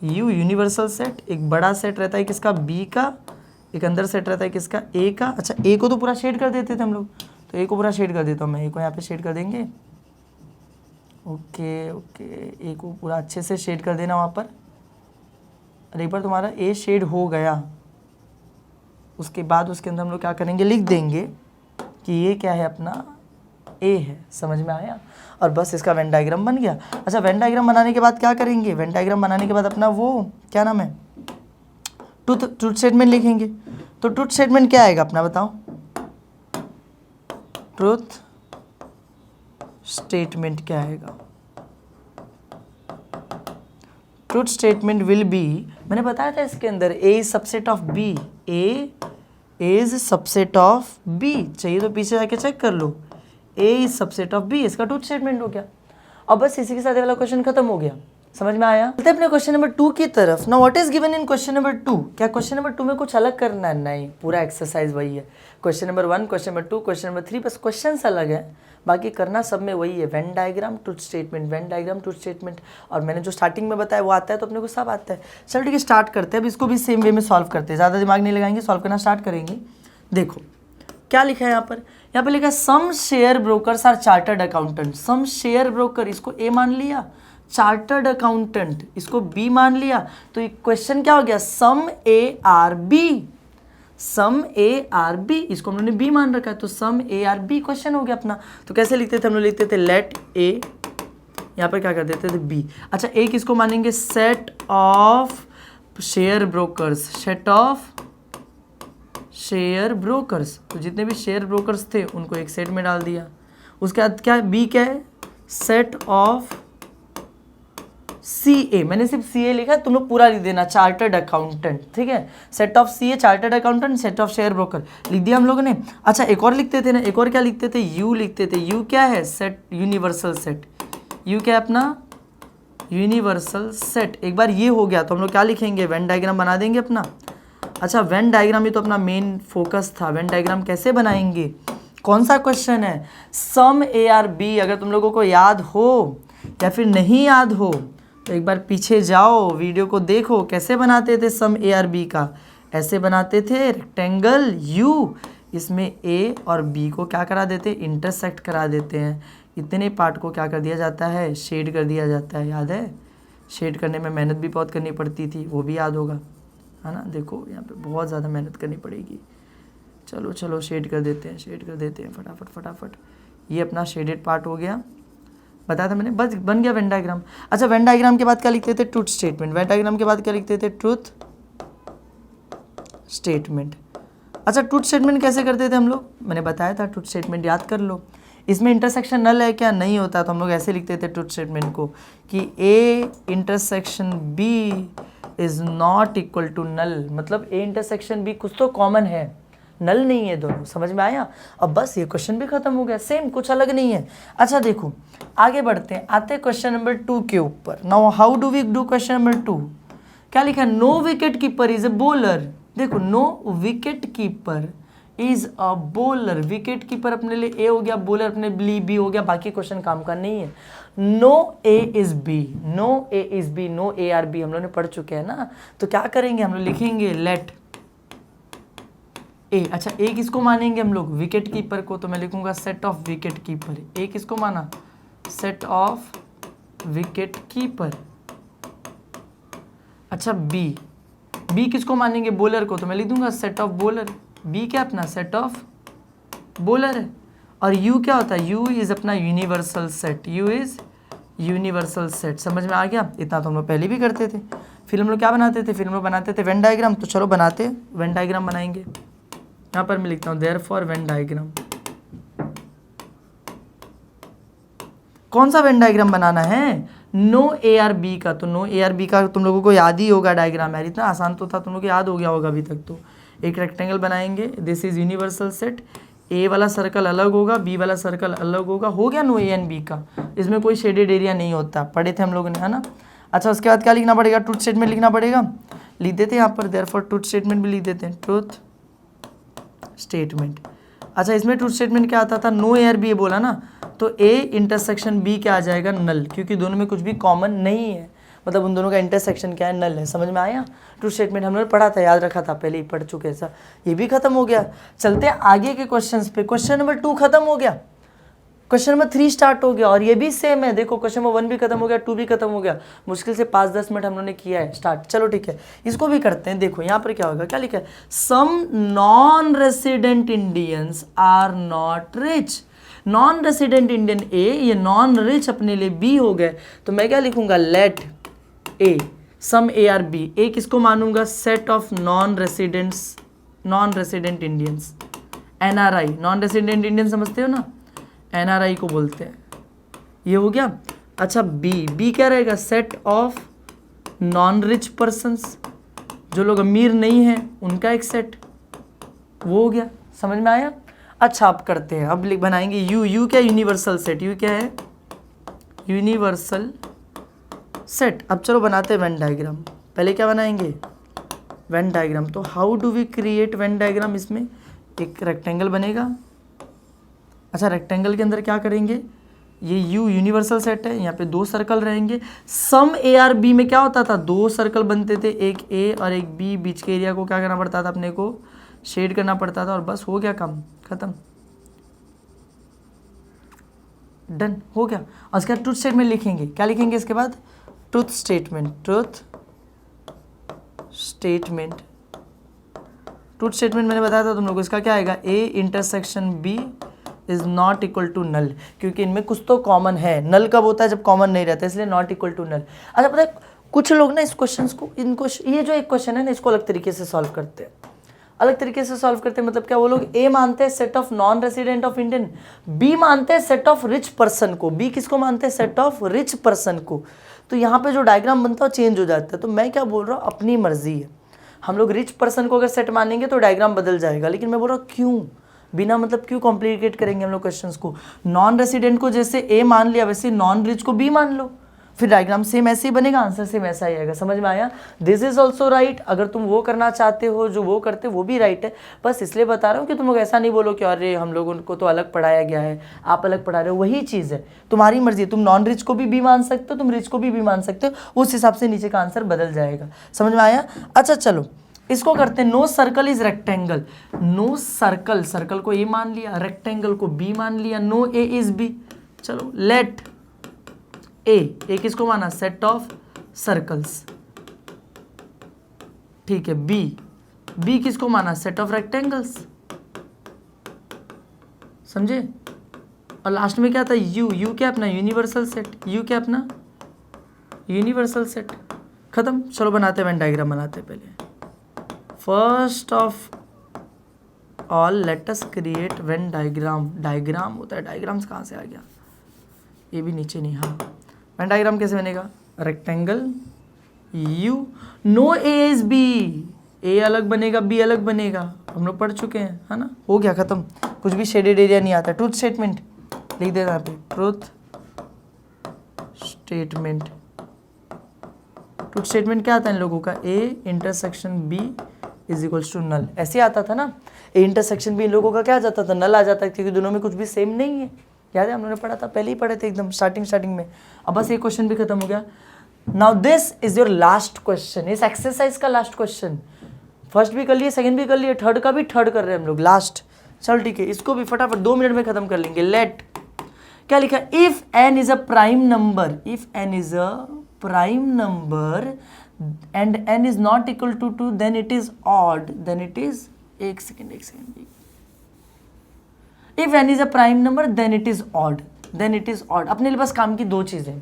यू यूनिवर्सल सेट, एक बड़ा सेट रहता है किसका, बी का, एक अंदर सेट रहता है किसका, ए का। अच्छा ए को तो पूरा शेड कर देते थे हम लोग, तो ए को पूरा शेड कर देता हूँ मैं, ए को यहाँ पे शेड कर देंगे। ओके ओके, ए को पूरा अच्छे से शेड कर देना वहाँ पर। और एक बार तुम्हारा ए शेड हो गया, उसके बाद उसके अंदर हम लोग क्या करेंगे, लिख देंगे कि ये क्या है, अपना ए है। समझ में आया। और बस इसका वेन डायग्राम बन गया। अच्छा वेन डायग्राम बनाने के बाद क्या करेंगे, वेन डायग्राम बनाने के बाद अपना वो क्या नाम है, ट्रूथ स्टेटमेंट लिखेंगे। तो ट्रूथ स्टेटमेंट क्या आएगा अपना, बताओ। ट्रूथ स्टेटमेंट क्या आएगा, ट्रूथ स्टेटमेंट विल बी, मैंने बताया था इसके अंदर A is subset of B, A is subset of B, चाहिए तो पीछे जाके चेक कर लो, A is subset of B, इसका ट्रूथ स्टेटमेंट हो गया। अब बस इसी के साथ ये वाला क्वेश्चन खत्म हो गया। समझ में आया। चलते अपने क्वेश्चन नंबर 2 की तरफ। ना what is given in question number 2, क्या क्वेश्चन नंबर 2 में कुछ अलग करना है, नहीं, पूरा एक्सरसाइज वही है। Question number 1, question number 2, question number 3, बस क्वेश्चन अलग है, बाकी करना सब में वही है। Venn diagram, truth statement, Venn diagram, truth statement. और मैंने जो स्टार्टिंग में बताया वो आता है, तो अपने को सब आता है। चलो ठीक है, स्टार्ट करते हैं। अब इसको भी सेम वे में सॉल्व करते हैं, ज़्यादा दिमाग नहीं लगाएंगे, सॉल्व करना स्टार्ट करेंगे। देखो क्या लिखा है यहाँ पर लिखा है some share brokers are chartered accountant. Some share broker, इसको ए मान लिया, चार्टर्ड अकाउंटेंट इसको बी मान लिया, तो ये क्वेश्चन क्या हो गया, some A are B, some A are B, इसको हम लोगों ने बी मान रखा है, तो some A are B question हो गया अपना। तो कैसे लिखते थे हम लोग, लिखते थे लेट ए, यहाँ पर क्या कर देते थे बी। अच्छा ए किसको मानेंगे, set of share brokers, set of share brokers, तो जितने भी शेयर ब्रोकर्स थे उनको एक सेट में डाल दिया। उसके बाद क्या बी क्या है, सेट ऑफ सी ए, मैंने सिर्फ सी ए लिखा, तुम लोग पूरा लिख देना, चार्टर्ड अकाउंटेंट, ठीक है। Set of C A chartered accountant, set of share broker लिख दिया हम लोगों ने। अच्छा एक और लिखते थे ना, एक और क्या लिखते थे, यू लिखते थे। यू क्या है, सेट, यूनिवर्सल सेट, यू क्या है अपना, यूनिवर्सल सेट। एक बार ये हो गया तो हम लोग क्या लिखेंगे, वेन डायग्राम बना देंगे अपना। अच्छा वेन डायग्राम ये तो अपना मेन फोकस था, वेन डायग्राम कैसे बनाएंगे, कौन सा क्वेश्चन है, सम ए आर बी। अगर तुम लोगों को याद हो या फिर नहीं याद हो तो एक बार पीछे जाओ, वीडियो को देखो, कैसे बनाते थे सम ए आर बी का, ऐसे बनाते थे, रेक्टेंगल यू, इसमें ए और बी को क्या करा देते, इंटरसेक्ट करा देते हैं। इतने पार्ट को क्या कर दिया जाता है, शेड कर दिया जाता है। याद है, शेड करने में मेहनत भी बहुत करनी पड़ती थी, वो भी याद होगा, है ना। देखो यहाँ पे बहुत ज़्यादा मेहनत करनी पड़ेगी। चलो चलो शेड कर देते हैं, शेड कर देते हैं फटाफट फटाफट। ये अपना शेडेड पार्ट हो गया, बताया था मैंने, बस बन गया वेन डायग्राम। अच्छा वेन डायग्राम के बाद क्या लिखते थे, ट्रूथ स्टेटमेंट। वेन डायग्राम के बाद क्या लिखते थे, ट्रूथ स्टेटमेंट। अच्छा ट्रुथ स्टेटमेंट कैसे करते थे हम लोग, मैंने बताया था ट्रुथ स्टेटमेंट याद कर लो। इसमें इंटरसेक्शन नल है क्या, नहीं होता, तो हम लोग ऐसे लिखते थे ट्रुथ स्टेटमेंट को कि A intersection B is not equal to null, मतलब ए इंटरसेक्शन बी कुछ तो कॉमन है, नल नहीं है दोनों। समझ में आया? अब बस ये क्वेश्चन भी खत्म हो गया, सेम, कुछ अलग नहीं है। अच्छा देखो आगे बढ़ते हैं, आते हैं क्वेश्चन नंबर 2 के ऊपर। Now how do we do question number 2? क्या लिखा है? No wicket keeper is a bowler. देखो no wicket keeper is a bowler, wicket keeper अपने लिए ए हो गया, बॉलर अपने लिए बी हो गया, बाकी क्वेश्चन काम का नहीं है। No A is B, no A is B, no A are B हम लोग ने पढ़ चुके हैं ना, तो क्या करेंगे हम लोग, लिखेंगे लेट ए। अच्छा ए किसको मानेंगे हम लोग, विकेट कीपर को, तो मैं लिखूंगा सेट ऑफ विकेट कीपर। ए किसको माना, सेट ऑफ विकेट कीपर। अच्छा बी, बी किसको मानेंगे, बॉलर को, तो मैं लिख दूंगा सेट ऑफ बॉलर। बी क्या अपना सेट ऑफ बॉलर है। और यू क्या होता है, यू इज अपना universal set, you is universal set. समझ में आ गया? इतना तो हम लोग पहले भी करते थे। फिर हम लोग क्या बनाते थे, फिर हम लोग बनाते थे वेन डायग्राम। तो चलो बनाते, वेन डायग्राम बनाएंगे। यहाँ पर मैं लिखता हूँ देयरफॉर वेन डायग्राम। कौन सा वेन डायग्राम बनाना है, नो ए आर बी का। तो नो ए आर बी का तुम लोगों को याद ही होगा डायग्राम यार, इतना आसान तो था, तुम लोग को याद हो गया होगा अभी तक। तो एक रेक्टेंगल बनाएंगे, दिस इज यूनिवर्सल सेट, ए वाला सर्कल अलग होगा, बी वाला सर्कल अलग होगा, हो गया नो ए एंड बी का। इसमें कोई शेडेड एरिया नहीं होता, पढ़े थे हम लोगों ने, है ना। अच्छा उसके बाद क्या लिखना पड़ेगा, ट्रुथ स्टेटमेंट लिखना पड़ेगा। लिख देते हैं यहाँ पर देयरफॉर ट्रुथ स्टेटमेंट भी लिख देते हैं, ट्रुथ स्टेटमेंट। अच्छा इसमें ट्रुथ स्टेटमेंट क्या आता था, नो ए आर बी बोला ना, तो ए इंटरसेक्शन बी क्या आ जाएगा, नल, क्योंकि दोनों में कुछ भी कॉमन नहीं है, मतलब उन दोनों का इंटरसेक्शन क्या है, नल है। समझ में आया? ट्रुथ स्टेटमेंट हमने पढ़ा था, याद रखा था, पहले ही पढ़ चुके ऐसा। ये भी खत्म हो गया। चलते हैं आगे के क्वेश्चंस पे। क्वेश्चन नंबर 2 खत्म हो गया, क्वेश्चन नंबर 3 स्टार्ट हो गया, और ये भी सेम है। देखो क्वेश्चन नंबर 1 भी खत्म हो गया, 2 भी खत्म हो गया, मुश्किल से 5-10 मिनट हम लोगों ने किया है स्टार्ट। चलो ठीक है, इसको भी करते हैं। देखो यहाँ पर क्या होगा, क्या लिखा है, some non resident Indians are not rich. Non resident Indian A, ये नॉन रिच अपने लिए बी हो गए, तो मैं क्या लिखूंगा, let A some A are B. A किसको मानूंगा, set of non resident Indians, NRI, non resident Indian समझते हो ना, एनआरआई को बोलते हैं। ये हो गया। अच्छा बी क्या रहेगा, set of non rich persons, जो लोग अमीर नहीं हैं उनका एक सेट, वो हो गया। समझ में आया? अच्छा अब करते हैं, अब बनाएंगे यू क्या, यूनिवर्सल सेट, यू क्या है, यूनिवर्सल सेट। अब चलो बनाते हैं वेन डायग्राम। पहले क्या बनाएंगे, वेन डायग्राम। तो how do we create Venn diagram, इसमें एक रेक्टेंगल बनेगा। अच्छा रेक्टेंगल के अंदर क्या करेंगे, ये यू यूनिवर्सल सेट है, यहाँ पे 2 सर्कल रहेंगे। सम ए आर बी में क्या होता था, 2 सर्कल बनते थे, एक ए और एक बी, बीच के एरिया को क्या करना पड़ता था, अपने को शेड करना पड़ता था, और बस हो गया काम खत्म, डन हो गया। और उसके बाद ट्रुथ स्टेटमेंट लिखेंगे। क्या लिखेंगे इसके बाद, truth statement, truth statement. Truth statement मैंने बताया था तुम लोग को, इसका क्या आएगा, A intersection B is not equal to null, क्योंकि इनमें कुछ तो कॉमन है। नल कब होता है, जब कॉमन नहीं रहता, इसलिए नॉट इक्वल टू नल। अच्छा पता है कुछ लोग ना इस क्वेश्चन को, ये जो एक क्वेश्चन है ना, इसको अलग तरीके से सॉल्व करते हैं, अलग तरीके से सॉल्व करते हैं। मतलब क्या, वो लोग ए मानते हैं set of non resident of Indian, B मानते हैं सेट ऑफ रिच पर्सन को, बी किसको मानते हैं, सेट ऑफ रिच पर्सन को। तो यहाँ पे जो डायग्राम बनता है चेंज हो जाता है। तो मैं क्या बोल रहा हूँ, अपनी मर्जी है, हम लोग रिच पर्सन को अगर सेट मानेंगे तो डायग्राम बदल जाएगा, लेकिन मैं बोल रहा हूँ क्यों, बिना मतलब क्यों कॉम्प्लिकेट करेंगे हम लोग क्वेश्चंस को। नॉन रेसिडेंट को जैसे ए मान लिया, वैसे नॉन रिच को बी मान लो, फिर डायग्राम सेम ऐसे ही बनेगा, आंसर सेम ऐसा ही आएगा। समझ में आया? This is also right. अगर तुम वो करना चाहते हो जो वो करते, वो भी राइट है। बस इसलिए बता रहा हूँ कि तुम लोग ऐसा नहीं बोलो कि अरे हम लोगों को तो अलग पढ़ाया गया है, आप अलग पढ़ा रहे हो। वही चीज़ है, तुम्हारी मर्जी है, तुम नॉन रिच को भी बी मान सकते हो, तुम रिच को भी बी मान सकते हो, उस हिसाब से नीचे का आंसर बदल जाएगा। समझ में आया? अच्छा चलो इसको करते हैं। No circle is rectangle, no circle, circle को ए मान लिया, रेक्टेंगल को बी मान लिया, नो ए इज बी। चलो लेट ए किसको माना, सेट ऑफ सर्कल्स, ठीक है। बी किसको माना, सेट ऑफ रेक्टेंगल्स, समझे। और लास्ट में क्या था, यू क्या अपना यूनिवर्सल सेट, यू क्या अपना यूनिवर्सल सेट, खत्म। चलो बनाते हैं वेन डायग्राम बनाते हैं। पहले first of all let us create Venn diagram, diagram होता है, डायग्राम्स कहाँ से आ गया, ये भी नीचे नहीं, हाँ वेन डायग्राम कैसे बनेगा, rectangle you, know A is B, A अलग बनेगा बी अलग बनेगा, हम लोग पढ़ चुके हैं, है ना, हो गया खत्म, कुछ भी शेडेड एरिया नहीं आता। ट्रूथ स्टेटमेंट लिख देना यहाँ पे, ट्रूथ स्टेटमेंट, ट्रूथ स्टेटमेंट क्या आता है इन लोगों का, A intersection B is equals to null, ऐसे आता था ना, ए इंटरसेक्शन बी इन लोगों का क्या आ जाता था, नल आ जाता है, क्योंकि दोनों में कुछ भी सेम नहीं है, याद है हम लोगों ने पढ़ा था, पहले ही पढ़े थे एकदम स्टार्टिंग में। अब बस ये क्वेश्चन भी खत्म हो गया। Now this is your last question, इस एक्सरसाइज का लास्ट क्वेश्चन, फर्स्ट भी कर लिए, सेकंड भी कर लिए, थर्ड का भी थर्ड कर रहे हैं हम लोग, लास्ट। चल ठीक है, इसको भी फटाफट 2 मिनट में खत्म कर लेंगे। लेट, क्या लिखा, if N is a prime number, if N is a prime number and N is not equal to 2 then it is odd, then it is, एक second if N is a prime number then it is odd, then it is odd. अपने लिए बस काम की 2 चीजें,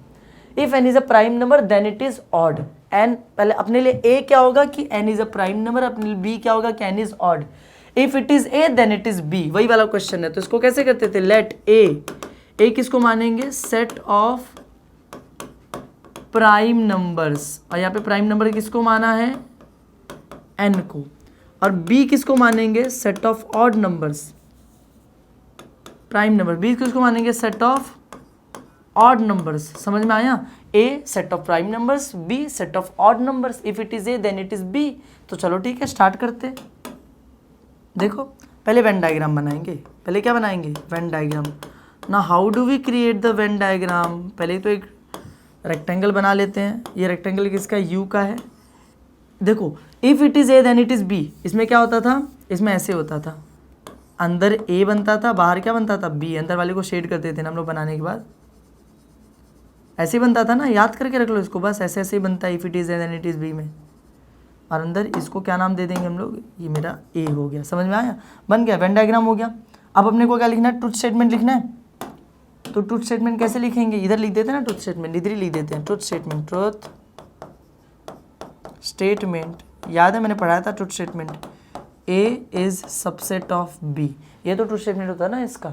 if N is a prime number then it is odd, N पहले अपने लिए ए क्या होगा कि n is a prime number, अपने लिए बी क्या होगा कि n is odd, if it is A then it is B, वही वाला क्वेश्चन है। तो इसको कैसे करते थे, लेट ए किसको मानेंगे, सेट ऑफ प्राइम नंबर्स, और यहाँ पे प्राइम नंबर किसको माना है, एन को, और बी किसको मानेंगे, set of odd numbers, prime number, B किसको मानेंगे, सेट ऑफ ऑड नंबर्स। समझ में आया, A set of prime numbers, B set of odd numbers, if it is A then it is B. तो चलो ठीक है, स्टार्ट करते। देखो पहले वेन डायग्राम बनाएंगे, पहले क्या बनाएंगे, वेन डायग्राम। ना how do we create the Venn diagram, पहले तो एक रेक्टेंगल बना लेते हैं, ये रेक्टेंगल किसका, यू का है। देखो if it is A then it is B, इसमें क्या होता था, इसमें ऐसे होता था, अंदर ए बनता था, बाहर क्या बनता था, बी, अंदर वाले को शेड करते थे ना हम लोग बनाने के बाद, ऐसे ही बनता था ना, याद करके रख लो इसको, बस ऐसे ऐसे ही बनता है if it is A then it is B में, और अंदर इसको क्या नाम दे देंगे हम लोग, ये मेरा ए हो गया। समझ में आया, बन गया, वेन डायग्राम हो गया। अब अपने को क्या लिखना है, ट्रूथ स्टेटमेंट लिखना है। तो ट्रूथ स्टेटमेंट कैसे लिखेंगे, इधर लिख देते हैं ना, ट्रूथ स्टेटमेंट इधर ही लिख देते हैं, ट्रूथ स्टेटमेंट, ट्रूथ स्टेटमेंट, याद है मैंने पढ़ाया था truth statement, A is subset of B, ये तो ट्रूथ स्टेटमेंट होता है ना इसका।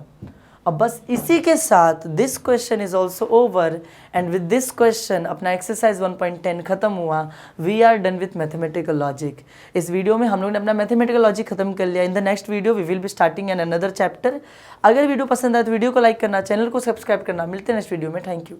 अब बस इसी के साथ this question is also over, and with this question अपना एक्सरसाइज 1.10 खत्म हुआ। We are done with mathematical logic. इस वीडियो में हम लोग ने अपना मैथमेटिकल लॉजिक खत्म कर लिया। In the next video we will be starting an another chapter. अगर वीडियो पसंद आए तो वीडियो को लाइक करना, चैनल को सब्सक्राइब करना। मिलते हैं नेक्स्ट वीडियो में, थैंक यू।